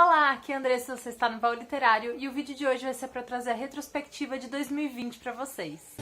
Olá, aqui é a Andressa, você está no Baú Literário e o vídeo de hoje vai ser para trazer a retrospectiva de 2020 para vocês.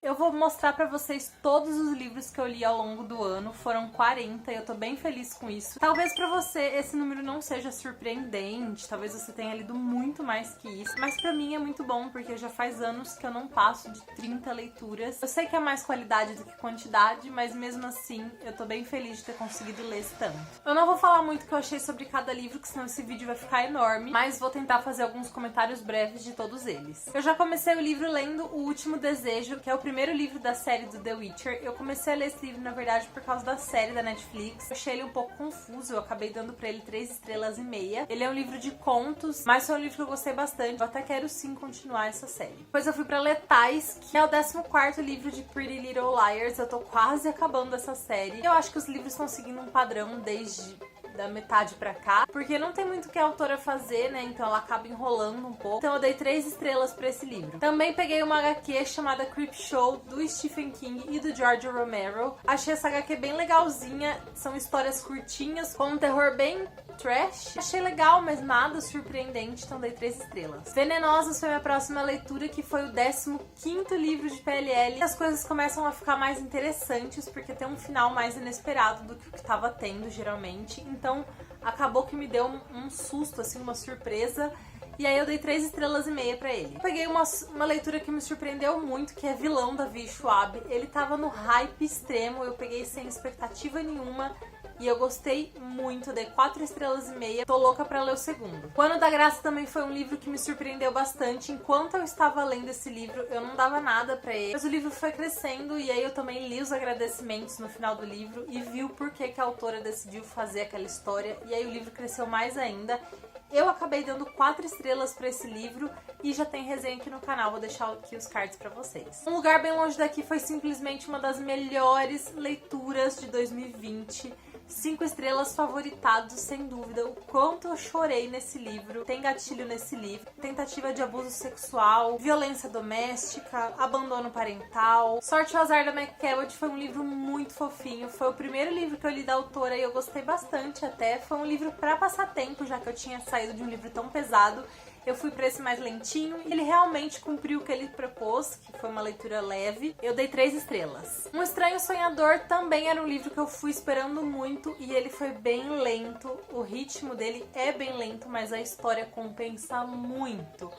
Eu vou mostrar pra vocês todos os livros que eu li ao longo do ano, foram 40 e eu tô bem feliz com isso. Talvez pra você esse número não seja surpreendente, talvez você tenha lido muito mais que isso, mas pra mim é muito bom porque já faz anos que eu não passo de 30 leituras. Eu sei que é mais qualidade do que quantidade, mas mesmo assim eu tô bem feliz de ter conseguido ler esse tanto. Eu não vou falar muito o que eu achei sobre cada livro, que senão esse vídeo vai ficar enorme, mas vou tentar fazer alguns comentários breves de todos eles. Eu já comecei o livro lendo O Último Desejo, que é o primeiro livro da série do The Witcher. Eu comecei a ler esse livro, na verdade, por causa da série da Netflix. Eu achei ele um pouco confuso, eu acabei dando pra ele 3 estrelas e meia. Ele é um livro de contos, mas foi um livro que eu gostei bastante. Eu até quero sim continuar essa série. Depois eu fui pra Letais, que é o 14º livro de Pretty Little Liars. Eu tô quase acabando essa série. Eu acho que os livros estão seguindo um padrão desde da metade pra cá, porque não tem muito o que a autora fazer, né, então ela acaba enrolando um pouco. Então eu dei 3 estrelas pra esse livro. Também peguei uma HQ chamada Creepshow, do Stephen King e do George Romero. Achei essa HQ bem legalzinha, são histórias curtinhas, com um terror bem trash. Achei legal, mas nada surpreendente, então dei 3 estrelas. Venenosos foi minha próxima leitura, que foi o 15º livro de PLL. As coisas começam a ficar mais interessantes, porque tem um final mais inesperado do que o que tava tendo, geralmente. Então, acabou que me deu um susto, assim, uma surpresa. E aí eu dei 3 estrelas e meia pra ele. Eu peguei uma leitura que me surpreendeu muito, que é Vilão, da Vi Schwab. Ele tava no hype extremo, eu peguei sem expectativa nenhuma. E eu gostei muito, dei 4 estrelas e meia, tô louca pra ler o segundo. O Ano da Graça também foi um livro que me surpreendeu bastante. Enquanto eu estava lendo esse livro, eu não dava nada pra ele, mas o livro foi crescendo e aí eu também li os agradecimentos no final do livro e vi o porquê que a autora decidiu fazer aquela história, e aí o livro cresceu mais ainda. Eu acabei dando 4 estrelas pra esse livro e já tem resenha aqui no canal, vou deixar aqui os cards pra vocês. Um Lugar Bem Longe Daqui foi simplesmente uma das melhores leituras de 2020. 5 estrelas, favoritado, sem dúvida. O quanto eu chorei nesse livro. Tem gatilho nesse livro. Tentativa de abuso sexual, violência doméstica, abandono parental. Sorte e o Azar, da McCabot, foi um livro muito fofinho. Foi o primeiro livro que eu li da autora e eu gostei bastante até. Foi um livro pra passar tempo, já que eu tinha saído de um livro tão pesado. Eu fui pra esse mais lentinho e ele realmente cumpriu o que ele propôs, que foi uma leitura leve. Eu dei 3 estrelas. Um Estranho Sonhador também era um livro que eu fui esperando muito e ele foi bem lento. O ritmo dele é bem lento, mas a história compensa muito.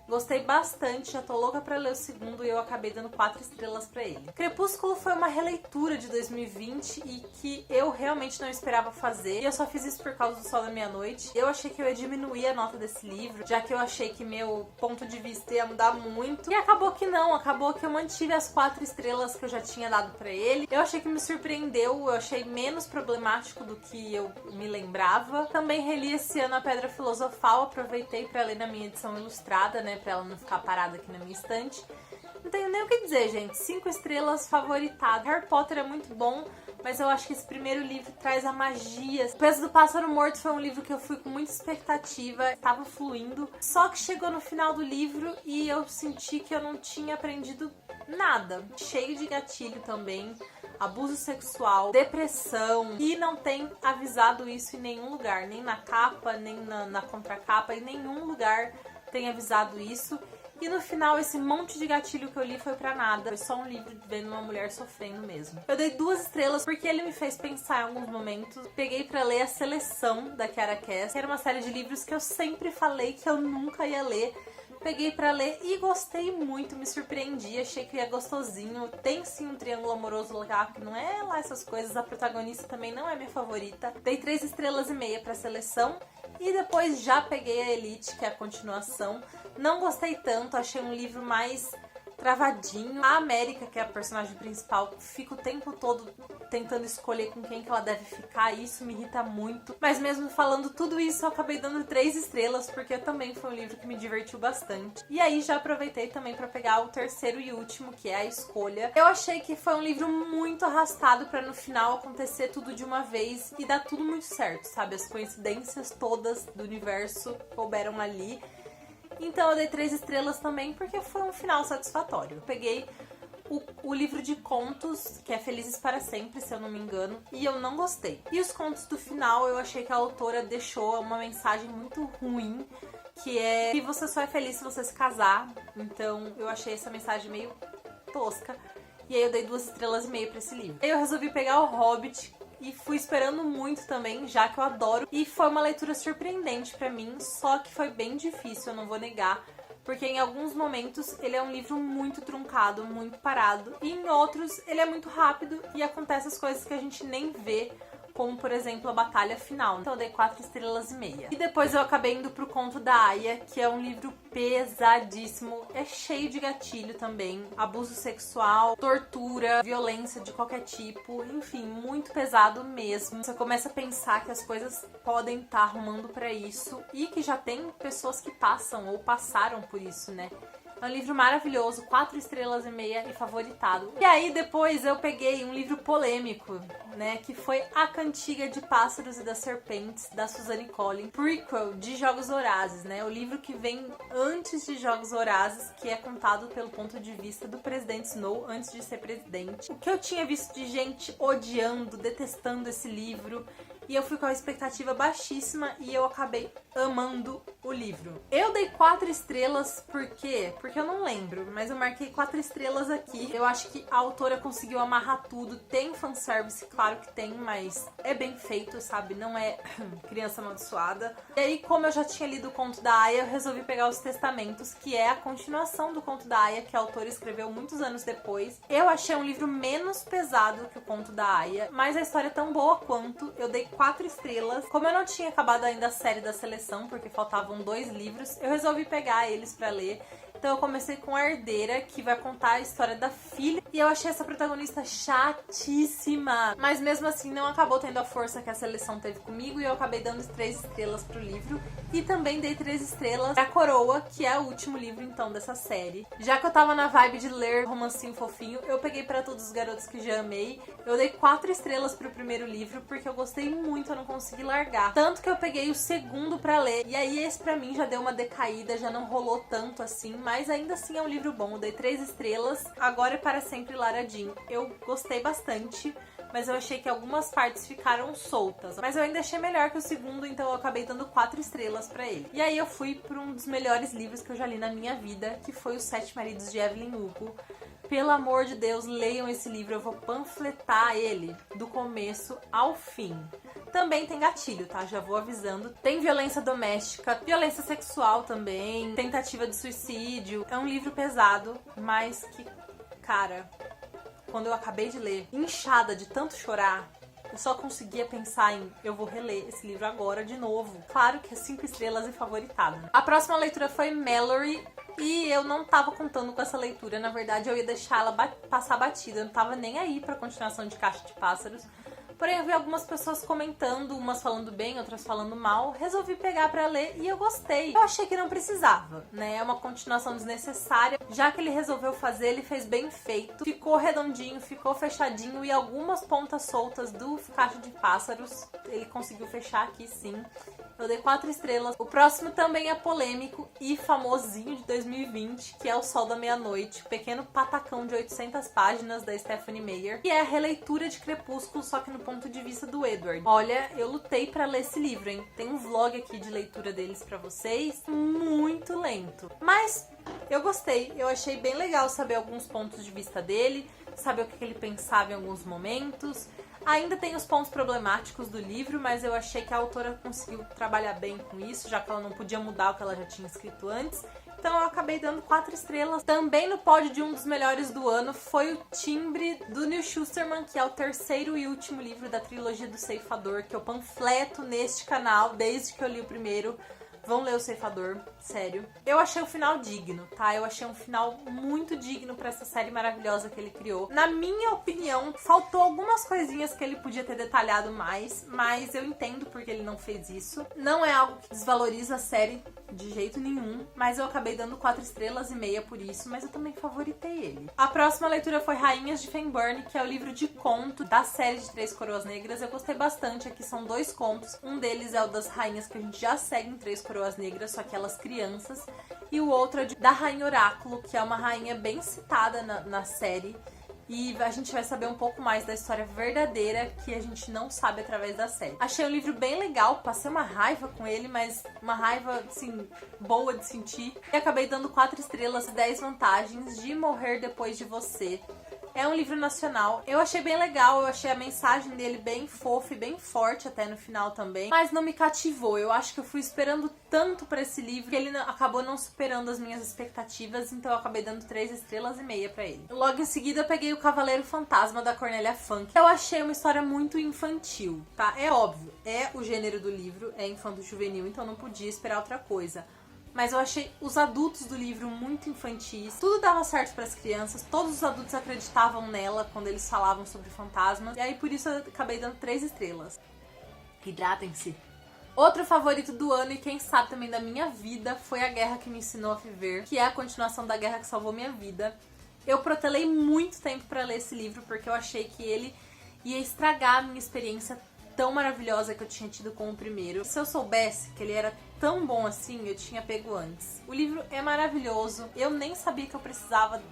Gostei bastante, já tô louca pra ler o segundo e eu acabei dando 4 estrelas pra ele. Crepúsculo foi uma releitura de 2020 e que eu realmente não esperava fazer. E eu só fiz isso por causa do Sol da Meia-Noite. Eu achei que eu ia diminuir a nota desse livro, já que eu achei que meu ponto de vista ia mudar muito. E acabou que não, acabou que eu mantive as 4 estrelas que eu já tinha dado pra ele. Eu achei que me surpreendeu, eu achei menos problemático do que eu me lembrava. Também reli esse ano A Pedra Filosofal, aproveitei pra ler na minha edição ilustrada, né, pra ela não ficar parada aqui na minha estante. Não tenho nem o que dizer, gente. 5 estrelas, favoritado. Harry Potter é muito bom, mas eu acho que esse primeiro livro traz a magia. O Peso do Pássaro Morto foi um livro que eu fui com muita expectativa, estava fluindo, só que chegou no final do livro e eu senti que eu não tinha aprendido nada. Cheio de gatilho também, abuso sexual, depressão, e não tem avisado isso em nenhum lugar, nem na capa, nem na contracapa, em nenhum lugar tem avisado isso. E no final, esse monte de gatilho que eu li foi pra nada. Foi só um livro vendo uma mulher sofrendo mesmo. Eu dei 2 estrelas porque ele me fez pensar em alguns momentos. Peguei pra ler A Seleção, da Kiara Cass, que era uma série de livros que eu sempre falei que eu nunca ia ler. Peguei pra ler e gostei muito, me surpreendi, achei que ia gostosinho. Tem sim um triângulo amoroso legal, que não é lá essas coisas. A protagonista também não é minha favorita. Dei 3 estrelas e meia pra Seleção. E depois já peguei a Elite, que é a continuação. Não gostei tanto, achei um livro mais travadinho. A América, que é a personagem principal, fica o tempo todo tentando escolher com quem que ela deve ficar, e isso me irrita muito. Mas mesmo falando tudo isso, eu acabei dando 3 estrelas, porque também foi um livro que me divertiu bastante. E aí já aproveitei também pra pegar o terceiro e último, que é A Escolha. Eu achei que foi um livro muito arrastado pra no final acontecer tudo de uma vez e dar tudo muito certo, sabe? As coincidências todas do universo couberam ali. Então eu dei 3 estrelas também, porque foi um final satisfatório. Eu peguei o livro de contos, que é Felizes para Sempre, se eu não me engano, e eu não gostei. E os contos do final, eu achei que a autora deixou uma mensagem muito ruim, que é que você só é feliz se você se casar. Então eu achei essa mensagem meio tosca. E aí eu dei 2,5 estrelas pra esse livro. Aí eu resolvi pegar O Hobbit e fui esperando muito também, já que eu adoro. E foi uma leitura surpreendente pra mim, só que foi bem difícil, eu não vou negar. Porque em alguns momentos ele é um livro muito truncado, muito parado. E em outros ele é muito rápido e acontece as coisas que a gente nem vê, como, por exemplo, a batalha final. Então eu dei 4,5 estrelas. E depois eu acabei indo pro Conto da Aia, que é um livro pesadíssimo. É cheio de gatilho também. Abuso sexual, tortura, violência de qualquer tipo. Enfim, muito pesado mesmo. Você começa a pensar que as coisas podem estar arrumando pra isso. E que já tem pessoas que passam ou passaram por isso, né? É um livro maravilhoso, 4,5 estrelas e favoritado. E aí depois eu peguei um livro polêmico, né, que foi A Cantiga de Pássaros e das Serpentes, da Suzanne Collins, prequel de Jogos Vorazes, né, o livro que vem antes de Jogos Vorazes, que é contado pelo ponto de vista do presidente Snow antes de ser presidente. O que eu tinha visto de gente odiando, detestando esse livro, e eu fui com a expectativa baixíssima e eu acabei amando o livro. Eu dei 4 estrelas, por quê? Porque eu não lembro, mas eu marquei 4 estrelas aqui. Eu acho que a autora conseguiu amarrar tudo. Tem fanservice, claro que tem, mas é bem feito, sabe? Não é criança amaldiçoada. E aí, como eu já tinha lido o Conto da Aia, eu resolvi pegar Os Testamentos, que é a continuação do Conto da Aia, que a autora escreveu muitos anos depois. Eu achei um livro menos pesado que o Conto da Aia, mas a história é tão boa quanto. Eu dei 4 estrelas. Como eu não tinha acabado ainda a série da seleção, porque faltavam 2 livros, eu resolvi pegar eles pra ler. Então eu comecei com A Herdeira, que vai contar a história da filha. E eu achei essa protagonista chatíssima. Mas mesmo assim não acabou tendo a força que a seleção teve comigo. E eu acabei dando 3 estrelas pro livro. E também dei 3 estrelas pra Coroa, que é o último livro então dessa série. Já que eu tava na vibe de ler romancinho fofinho, eu peguei Pra Todos os Garotos que Já Amei. Eu dei 4 estrelas pro primeiro livro, porque eu gostei muito, eu não consegui largar. Tanto que eu peguei o segundo pra ler. E aí esse pra mim já deu uma decaída, já não rolou tanto assim. Mas ainda assim é um livro bom. Eu dei 3 estrelas. Agora é Para Sempre Lara Jean. Eu gostei bastante, mas eu achei que algumas partes ficaram soltas. Mas eu ainda achei melhor que o segundo, então eu acabei dando 4 estrelas pra ele. E aí eu fui pra um dos melhores livros que eu já li na minha vida, que foi Os Sete Maridos de Evelyn Hugo. Pelo amor de Deus, leiam esse livro. Eu vou panfletar ele do começo ao fim. Também tem gatilho, tá? Já vou avisando. Tem violência doméstica, violência sexual também, tentativa de suicídio. É um livro pesado, mas que, cara, quando eu acabei de ler, inchada de tanto chorar, eu só conseguia pensar em eu vou reler esse livro agora de novo. Claro que é 5 estrelas e favoritado. A próxima leitura foi Mallory. E eu não tava contando com essa leitura. Na verdade, eu ia deixar ela passar batida. Eu não tava nem aí pra continuação de Caixa de Pássaros. Porém, eu vi algumas pessoas comentando, umas falando bem, outras falando mal. Resolvi pegar pra ler e eu gostei. Eu achei que não precisava, né? É uma continuação desnecessária. Já que ele resolveu fazer, ele fez bem feito. Ficou redondinho, ficou fechadinho. E algumas pontas soltas do Caixa de Pássaros ele conseguiu fechar aqui, sim. Eu dei 4 estrelas. O próximo também é polêmico e famosinho de 2020, que é O Sol da Meia-Noite, pequeno patacão de 800 páginas da Stephanie Meyer, que é a releitura de Crepúsculo, só que no ponto de vista do Edward. Olha, eu lutei pra ler esse livro, hein? Tem um vlog aqui de leitura deles pra vocês, muito lento. Mas eu gostei, eu achei bem legal saber alguns pontos de vista dele, saber o que ele pensava em alguns momentos. Ainda tem os pontos problemáticos do livro, mas eu achei que a autora conseguiu trabalhar bem com isso, já que ela não podia mudar o que ela já tinha escrito antes. Então eu acabei dando 4 estrelas. Também no pódio de um dos melhores do ano foi o Timbre, do Neil Shusterman, que é o terceiro e último livro da trilogia do Ceifador, que eu panfleto neste canal desde que eu li o primeiro. Vão ler O Ceifador, sério. Eu achei o final digno, tá? Eu achei um final muito digno pra essa série maravilhosa que ele criou. Na minha opinião, faltou algumas coisinhas que ele podia ter detalhado mais, mas eu entendo porque ele não fez isso. Não é algo que desvaloriza a série de jeito nenhum, mas eu acabei dando 4,5 estrelas por isso, mas eu também favoritei ele. A próxima leitura foi Rainhas de Fenburn, que é o livro de conto da série de Três Coroas Negras. Eu gostei bastante, aqui são 2 contos. Um deles é o das rainhas que a gente já segue em Três Coroas Negras, só que elas crianças. E o outro é da Rainha Oráculo, que é uma rainha bem citada na série. E a gente vai saber um pouco mais da história verdadeira que a gente não sabe através da série. Achei o livro bem legal, passei uma raiva com ele, mas uma raiva, assim, boa de sentir. E acabei dando 4 estrelas e 10 vantagens de Morrer Depois de Você. É um livro nacional. Eu achei bem legal, eu achei a mensagem dele bem fofa e bem forte até no final também. Mas não me cativou. Eu acho que eu fui esperando tanto pra esse livro que ele acabou não superando as minhas expectativas. Então eu acabei dando 3 estrelas e meia pra ele. Logo em seguida eu peguei o Cavaleiro Fantasma da Cornélia Funke. Eu achei uma história muito infantil, tá? É óbvio, é o gênero do livro, é infanto-juvenil, então não podia esperar outra coisa. Mas eu achei os adultos do livro muito infantis. Tudo dava certo para as crianças. Todos os adultos acreditavam nela quando eles falavam sobre fantasmas. E aí por isso eu acabei dando 3 estrelas. Hidratem-se. Outro favorito do ano e quem sabe também da minha vida foi A Guerra que Me Ensinou a Viver, que é a continuação da Guerra que Salvou Minha Vida. Eu protelei muito tempo para ler esse livro porque eu achei que ele ia estragar a minha experiência tão maravilhosa que eu tinha tido com o primeiro. Se eu soubesse que ele era tão bom assim, eu tinha pego antes. O livro é maravilhoso. Eu nem sabia que eu precisava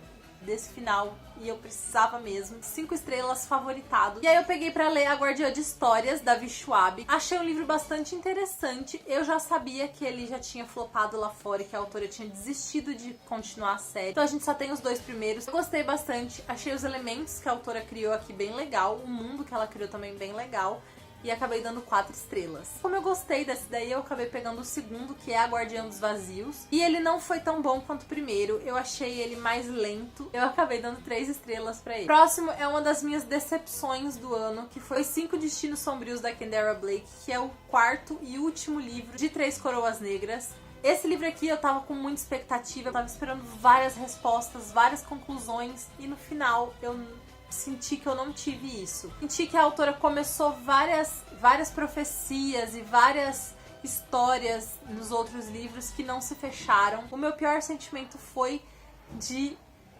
desse final. E eu precisava mesmo. 5 estrelas, favoritado. E aí eu peguei pra ler A Guardiã de Histórias, da Davi Schwab. Achei um livro bastante interessante. Eu já sabia que ele já tinha flopado lá fora e que a autora tinha desistido de continuar a série. Então a gente só tem os 2 primeiros. Eu gostei bastante. Achei os elementos que a autora criou aqui bem legal. O mundo que ela criou também bem legal. E acabei dando 4 estrelas. Como eu gostei desse daí, eu acabei pegando o segundo, que é A Guardiã dos Vazios. E ele não foi tão bom quanto o primeiro. Eu achei ele mais lento. Eu acabei dando 3 estrelas pra ele. Próximo é uma das minhas decepções do ano, que foi 5 Destinos Sombrios, da Kendra Blake, que é o 4º e último livro de 3 Coroas Negras. Esse livro aqui eu tava com muita expectativa. Eu tava esperando várias respostas, várias conclusões. E no final eu senti que eu não tive isso. Senti que a autora começou várias profecias e várias histórias nos outros livros que não se fecharam. O meu pior sentimento foi de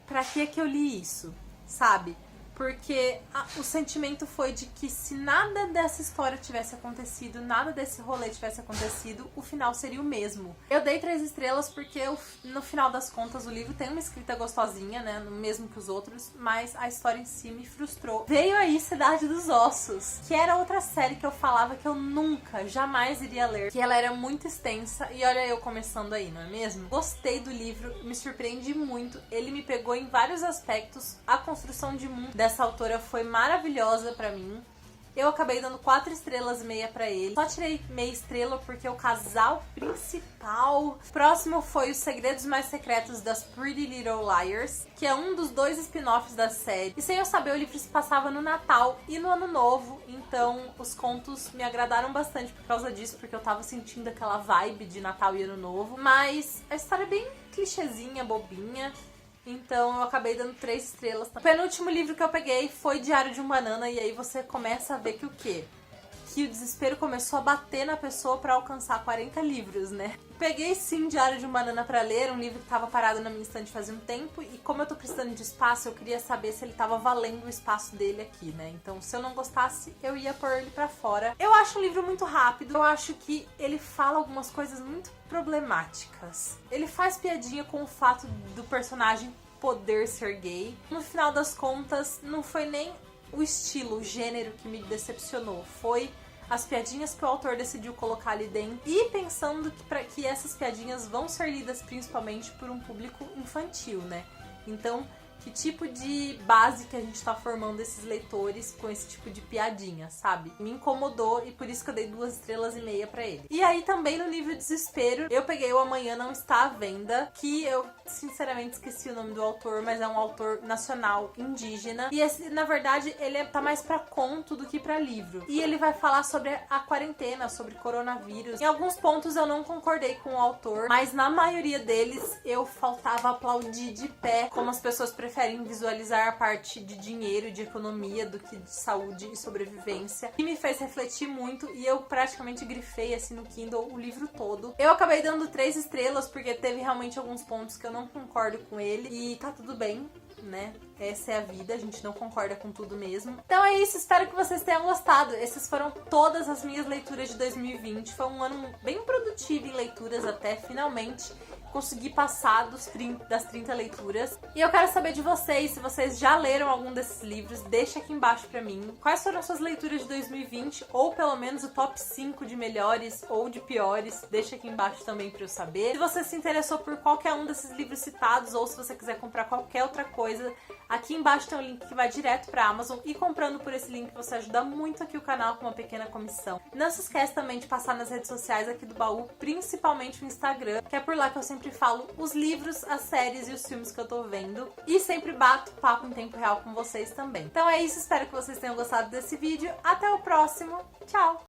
pra que eu li isso, sabe? Porque o sentimento foi de que se nada dessa história tivesse acontecido, nada desse rolê tivesse acontecido, o final seria o mesmo. Eu dei 3 estrelas porque no final das contas o livro tem uma escrita gostosinha, né? No mesmo que os outros, mas a história em si me frustrou. Veio aí Cidade dos Ossos, que era outra série que eu falava que eu nunca, jamais iria ler, que ela era muito extensa e olha eu começando aí, não é mesmo? Gostei do livro, me surpreendi muito, ele me pegou em vários aspectos, a construção de mundo dessa autora foi maravilhosa pra mim. Eu acabei dando 4 estrelas e meia pra ele. Só tirei meia estrela porque o casal principal... Próximo foi Os Segredos Mais Secretos das Pretty Little Liars, que é um dos 2 spin-offs da série. E sem eu saber, o livro se passava no Natal e no Ano Novo, então os contos me agradaram bastante por causa disso, porque eu tava sentindo aquela vibe de Natal e Ano Novo. Mas a história é bem clichêzinha, bobinha. Então eu acabei dando 3 estrelas. O penúltimo livro que eu peguei foi Diário de um Banana. E aí você começa a ver que o quê? Que o desespero começou a bater na pessoa pra alcançar 40 livros, né? Peguei sim Diário de um Banana pra ler, um livro que tava parado na minha estante fazia um tempo. E como eu tô precisando de espaço, eu queria saber se ele tava valendo o espaço dele aqui, né? Então se eu não gostasse, eu ia pôr ele pra fora. Eu acho um livro muito rápido. Eu acho que ele fala algumas coisas muito problemáticas. Ele faz piadinha com o fato do personagem poder ser gay. No final das contas, não foi nem o estilo, o gênero que me decepcionou. Foi as piadinhas que o autor decidiu colocar ali dentro. E pensando que essas piadinhas vão ser lidas principalmente por um público infantil, né? Então, que tipo de base que a gente tá formando esses leitores com esse tipo de piadinha, sabe? Me incomodou e por isso que eu dei 2 estrelas e meia pra ele. E aí também no nível Desespero, eu peguei o Amanhã Não Está à Venda, que eu sinceramente esqueci o nome do autor, mas é um autor nacional indígena. E esse, na verdade, ele tá mais pra conto do que pra livro. E ele vai falar sobre a quarentena, sobre coronavírus. Em alguns pontos eu não concordei com o autor, mas na maioria deles eu faltava aplaudir de pé, como as pessoas preferem visualizar a parte de dinheiro e de economia do que de saúde e sobrevivência. E me fez refletir muito e eu praticamente grifei assim no Kindle o livro todo. Eu acabei dando 3 estrelas porque teve realmente alguns pontos que eu não concordo com ele e tá tudo bem. né? Essa é a vida, a gente não concorda com tudo mesmo. Então é isso, espero que vocês tenham gostado. Essas foram todas as minhas leituras de 2020. Foi um ano bem produtivo em leituras até, finalmente. Consegui passar das 30 leituras. E eu quero saber de vocês, se vocês já leram algum desses livros, deixa aqui embaixo pra mim. Quais foram as suas leituras de 2020, ou pelo menos o top 5 de melhores ou de piores, deixa aqui embaixo também pra eu saber. Se você se interessou por qualquer um desses livros citados, ou se você quiser comprar qualquer outra coisa, aqui embaixo tem um link que vai direto pra Amazon, e comprando por esse link você ajuda muito aqui o canal com uma pequena comissão. Não se esquece também de passar nas redes sociais aqui do Baú, principalmente o Instagram, que é por lá que eu sempre falo os livros, as séries e os filmes que eu tô vendo. E sempre bato papo em tempo real com vocês também. Então é isso, espero que vocês tenham gostado desse vídeo. Até o próximo. Tchau!